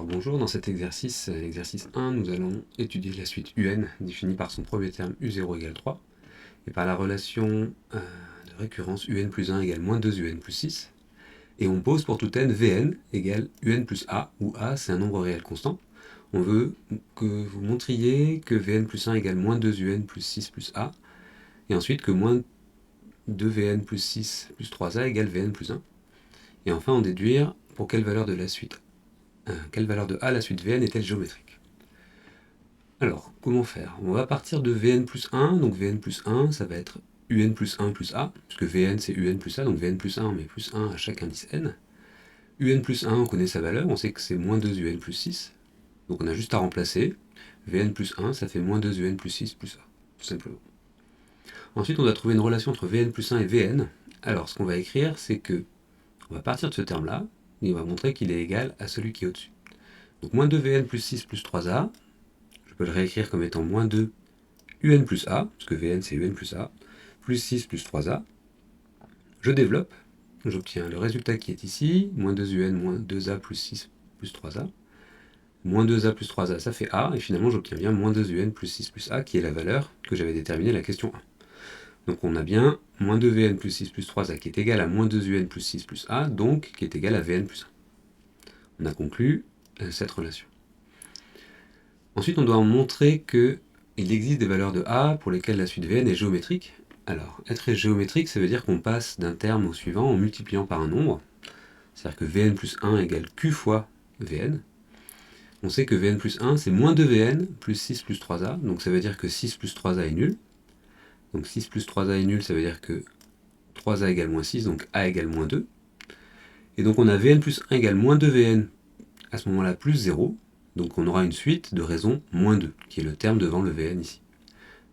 Alors bonjour, dans cet exercice, l'exercice 1, nous allons étudier la suite UN définie par son premier terme U0 égale 3 et par la relation de récurrence UN plus 1 égale moins 2 UN plus 6. Et on pose pour tout n Vn égale UN plus A, où A c'est un nombre réel constant. On veut que vous montriez que Vn plus 1 égale moins 2 UN plus 6 plus A, et ensuite que moins 2 Vn plus 6 plus 3A égale Vn plus 1. Et enfin en déduire pour quelle valeur de la suite quelle valeur de A la suite Vn est-elle géométrique? Alors, comment faire? On va partir de Vn plus 1, donc Vn plus 1, ça va être Un plus 1 plus A, puisque Vn c'est Un plus A, donc Vn plus 1, on met plus 1 à chaque indice n. Un plus 1, on connaît sa valeur, on sait que c'est moins 2 Un plus 6, donc on a juste à remplacer. Vn plus 1, ça fait moins 2 Un plus 6 plus A, tout simplement. Ensuite, on doit trouver une relation entre Vn plus 1 et Vn. Alors, ce qu'on va écrire, c'est que on va partir de ce terme-là, et on va montrer qu'il est égal à celui qui est au-dessus. Donc moins 2 Vn plus 6 plus 3A, je peux le réécrire comme étant moins 2 Un plus A, parce que Vn c'est Un plus A, plus 6 plus 3A. Je développe, j'obtiens le résultat qui est ici, moins 2 Un moins 2A plus 6 plus 3A. Moins 2A plus 3A, ça fait A, et finalement j'obtiens bien moins 2 Un plus 6 plus A, qui est la valeur que j'avais déterminée à la question 1. Donc on a bien moins 2 Vn plus 6 plus 3A qui est égal à moins 2 Un plus 6 plus A, donc qui est égal à Vn plus 1. On a conclu cette relation. Ensuite, on doit montrer qu'il existe des valeurs de A pour lesquelles la suite Vn est géométrique. Alors, être géométrique, ça veut dire qu'on passe d'un terme au suivant en multipliant par un nombre. C'est-à-dire que Vn plus 1 égale Q fois Vn. On sait que Vn plus 1, c'est moins 2 Vn plus 6 plus 3A. Donc ça veut dire que 6 plus 3A est nul. Donc 6 plus 3A est nul, ça veut dire que 3A égale moins 6, donc A égale moins 2. Et donc on a Vn plus 1 égale moins 2 Vn, à ce moment-là plus 0. Donc on aura une suite de raison moins 2, qui est le terme devant le Vn ici.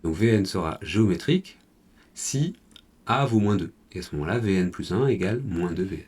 Donc Vn sera géométrique si A vaut moins 2. Et à ce moment-là, Vn plus 1 égale moins 2 Vn.